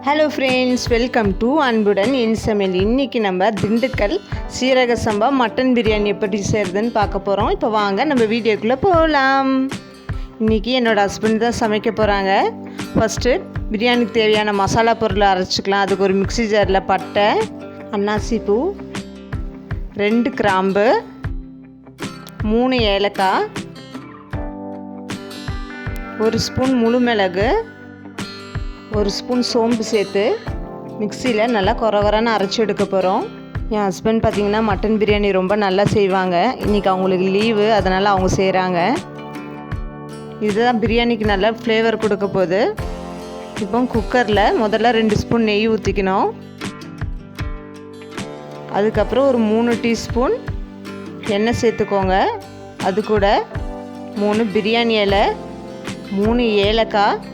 Hello friends, welcome to அன்புடன் என் சமையல். இன்றைக்கி நம்ம திண்டுக்கல் சீரக சம்பா மட்டன் பிரியாணி எப்படி செய்கிறதுன்னு பார்க்க போகிறோம். இப்போ வாங்க நம்ம வீடியோக்குள்ளே போகலாம். இன்றைக்கி என்னோடய ஹஸ்பண்ட் தான் சமைக்க போகிறாங்க. ஃபஸ்ட்டு பிரியாணிக்கு தேவையான மசாலா பொருளை அரைச்சிக்கலாம். அதுக்கு ஒரு மிக்ஸி ஜாரில் பட்டை, அன்னாசி பூ, 2 கிராம்பு, 3 ஏலக்காய், 1 ஸ்பூன் முழு மிளகு, 1 ஸ்பூன் சோம்பு சேர்த்து மிக்சியில் நல்லா கொரகொரன்னு அரைச்சி எடுக்க போகிறோம். என் ஹஸ்பண்ட் பார்த்திங்கன்னா மட்டன் பிரியாணி ரொம்ப நல்லா செய்வாங்க. இன்றைக்கி அவங்களுக்கு லீவு, அதனால் அவங்க செய்கிறாங்க. இதுதான் பிரியாணிக்கு நல்லா ஃப்ளேவர் கொடுக்க போகுது. இப்போ குக்கரில் முதல்ல 2 ஸ்பூன் நெய் ஊற்றிக்கணும். அதுக்கப்புறம் ஒரு 3 டீஸ்பூன் எண்ணெய் சேர்த்துக்கோங்க. அது கூட 3 பிரியாணி இலை, 3 ஏலக்காய்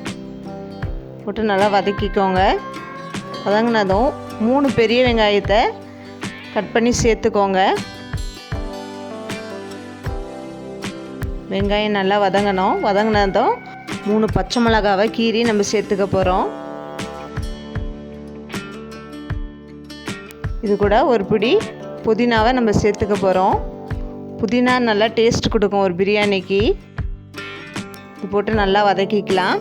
போட்டு நல்லா வதக்கிக்கோங்க. வதங்கினதும் 3 பெரிய வெங்காயத்தை கட் பண்ணி சேர்த்துக்கோங்க. வெங்காயம் நல்லா வதங்கணும். வதங்கினதும் 3 பச்சை மிளகாவை கீறி நம்ம சேர்த்துக்க போகிறோம். இது கூட ஒரு பிடி புதினாவை நம்ம சேர்த்துக்க போகிறோம். புதினா நல்லா டேஸ்ட் கொடுக்கும் ஒரு பிரியாணிக்கு. இது போட்டு நல்லா வதக்கிக்கலாம்.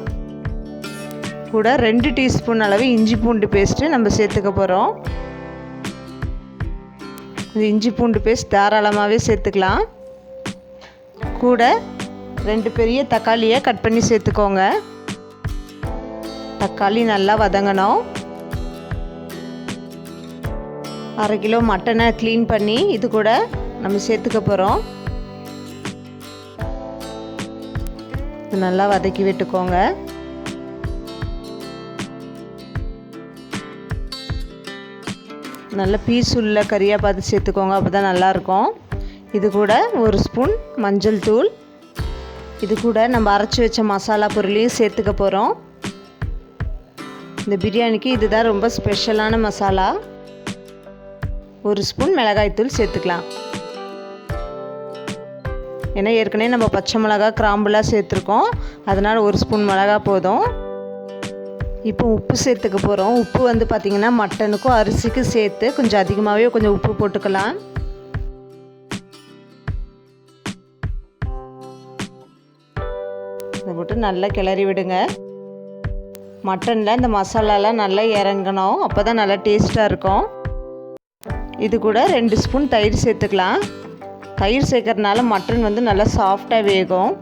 கூட 2 டீஸ்பூன் அளவு இஞ்சி பூண்டு பேஸ்ட்டு நம்ம சேர்த்துக்க போகிறோம். இந்த இஞ்சி பூண்டு பேஸ்ட் தாராளமாகவே சேர்த்துக்கலாம். கூட 2 பெரிய தக்காளியை கட் பண்ணி சேர்த்துக்கோங்க. தக்காளி நல்லா வதங்கணும். 1/2 கிலோ மட்டனை க்ளீன் பண்ணி இது கூட நம்ம சேர்த்துக்க போகிறோம். இது நல்லா வதக்கி விட்டுக்கோங்க. நல்ல பீஸ் உள்ள கறியாக பார்த்து சேர்த்துக்கோங்க, அப்போ தான் நல்லாயிருக்கும். இது கூட 1 ஸ்பூன் மஞ்சள் தூள், இது கூட நம்ம அரைச்சி வச்ச மசாலா பொருளையும் சேர்த்துக்க போகிறோம். இந்த பிரியாணிக்கு இதுதான் ரொம்ப ஸ்பெஷலான மசாலா. 1 ஸ்பூன் மிளகாய்த்தூள் சேர்த்துக்கலாம். ஏன்னா ஏற்கனவே நம்ம பச்சை மிளகா, கிராம்புலாம் சேர்த்துருக்கோம், அதனால் 1 ஸ்பூன் மிளகா போதும். இப்போ உப்பு சேர்த்துக்க போகிறோம். உப்பு வந்து பார்த்திங்கன்னா மட்டனுக்கும் அரிசிக்கும் சேர்த்து கொஞ்சம் அதிகமாகவே கொஞ்சம் உப்பு போட்டுக்கலாம். இதை போட்டு நல்லா கிளறி விடுங்க. மட்டனில் இந்த மசாலாலாம் நல்லா இறங்கணும், அப்போ தான் நல்லா டேஸ்ட்டாக இருக்கும். இது கூட 2 ஸ்பூன் தயிர் சேர்த்துக்கலாம். தயிர் சேர்க்கறதுனால மட்டன் வந்து நல்லா சாஃப்டாக வேகும்.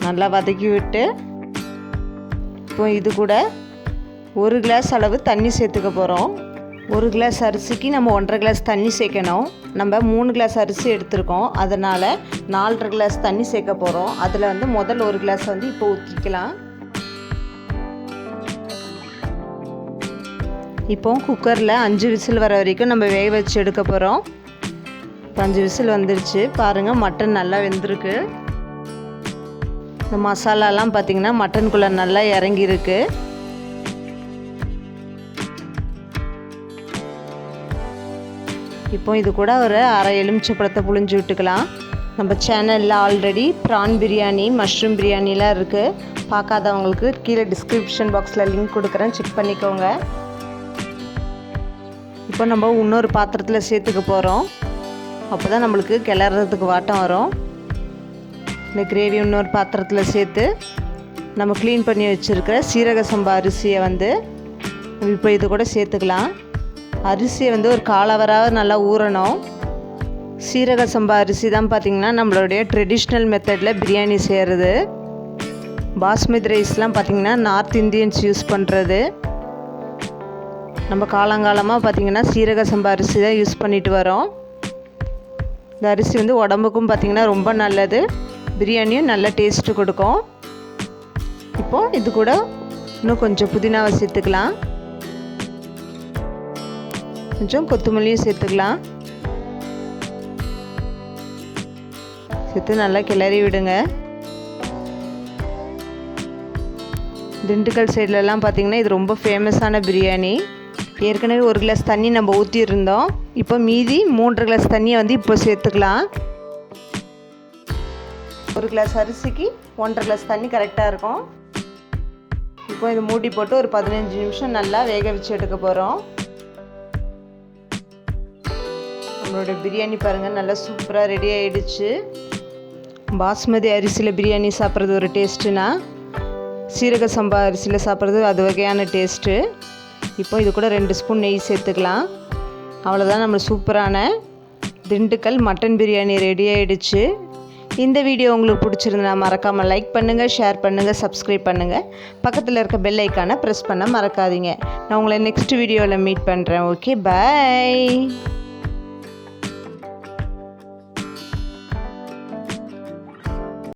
நல்லா வதக்கி விட்டு இப்போ இது கூட 1 கிளாஸ் அளவு தண்ணி சேர்த்துக்க போகிறோம். 1 கிளாஸ் அரிசிக்கு நம்ம 1.5 கிளாஸ் தண்ணி சேர்க்கணும். நம்ம 3 கிளாஸ் அரிசி எடுத்துருக்கோம், அதனால் 4.5 கிளாஸ் தண்ணி சேர்க்க போகிறோம். அதில் வந்து முதல் 1 கிளாஸ் வந்து இப்போ ஊற்றிக்கலாம். இப்போ குக்கரில் 5 விசில் வர வரைக்கும் நம்ம வேக வச்சு எடுக்க போகிறோம். இப்போ 5 விசில் வந்துருச்சு. பாருங்கள், மட்டன் நல்லா வெந்திருக்கு. இந்த மசாலாலாம் பார்த்திங்கன்னா மட்டனுக்குள்ளே நல்லா இறங்கியிருக்கு. இப்போ இது கூட ஒரு 1/2 எலுமிச்சைப்பழத்தை புழிஞ்சு விட்டுக்கலாம். நம்ம சேனலில் ஆல்ரெடி ப்ரான் பிரியாணி, மஷ்ரூம் பிரியாணிலாம் இருக்குது. பார்க்காதவங்களுக்கு கீழே டிஸ்கிரிப்ஷன் பாக்ஸில் லிங்க் கொடுக்குறேன், செக் பண்ணிக்கோங்க. இப்போ நம்ம இன்னொரு பாத்திரத்தில் சேர்த்துக்க போகிறோம். அப்போ தான் நம்மளுக்கு கிளறதுக்கு வாட்டம் வரும். இந்த கிரேவி இன்னொரு பாத்திரத்தில் சேர்த்து நம்ம க்ளீன் பண்ணி வச்சுருக்கிற சீரக சம்பா அரிசியை வந்து இப்போ இது கூட சேர்த்துக்கலாம். அரிசியை வந்து ஒரு 1/4 ஹவராக நல்லா ஊறணும். சீரக சம்பா அரிசி தான் பார்த்திங்கன்னா நம்மளுடைய ட்ரெடிஷ்னல் மெத்தடில் பிரியாணி செய்கிறது. பாஸ்மதி ரைஸ்லாம் பார்த்திங்கன்னா நார்த் இந்தியன்ஸ் யூஸ் பண்ணுறது. நம்ம காலங்காலமாக பார்த்திங்கன்னா சீரக சம்பா அரிசி தான் யூஸ் பண்ணிட்டு வரோம். இந்த அரிசி வந்து உடம்புக்கும் பார்த்திங்கன்னா ரொம்ப நல்லது, பிரியாணியும் நல்ல டேஸ்ட்டு கொடுக்கும். இப்போது இது கூட இன்னும் கொஞ்சம் புதினாவை சேர்த்துக்கலாம். கொஞ்சம் கொத்தமல்லியும் சேர்த்துக்கலாம். சேர்த்து நல்லா கிளறி விடுங்க. திண்டுக்கல் சைட்லலாம் பார்த்திங்கன்னா இது ரொம்ப ஃபேமஸான பிரியாணி. ஏற்கனவே 1 கிளாஸ் தண்ணி நம்ம ஊற்றிருந்தோம். இப்போ மீதி 3.5 கிளாஸ் தண்ணியை வந்து இப்போ சேர்த்துக்கலாம். 1 கிளாஸ் அரிசிக்கு 1.5 கிளாஸ் தண்ணி கரெக்டாக இருக்கும். இப்போ இது மூடி போட்டு ஒரு 15 நிமிஷம் நல்லா வேக வச்சு எடுக்க போகிறோம். நம்மளோட பிரியாணி பாருங்கள் நல்லா சூப்பராக ரெடி ஆகிடுச்சு. பாஸ்மதி அரிசியில் பிரியாணி சாப்பிட்றது ஒரு டேஸ்ட்டுனா, சீரக சம்பா அரிசியில் சாப்பிட்றது அது வகையான டேஸ்ட்டு. இப்போ இது கூட 2 ஸ்பூன் நெய் சேர்த்துக்கலாம். அவ்வளோதான், நம்ம சூப்பரான திண்டுக்கல் மட்டன் பிரியாணி ரெடி ஆகிடுச்சு. இந்த வீடியோ உங்களுக்கு பிடிச்சிருந்தா மறக்காமல் லைக் பண்ணுங்கள், ஷேர் பண்ணுங்கள், சப்ஸ்கிரைப் பண்ணுங்கள். பக்கத்தில் இருக்க பெல் ஐக்கானை ப்ரெஸ் பண்ண மறக்காதீங்க. நான் உங்களை நெக்ஸ்ட் வீடியோவில் மீட் பண்ணுறேன். Okay, by.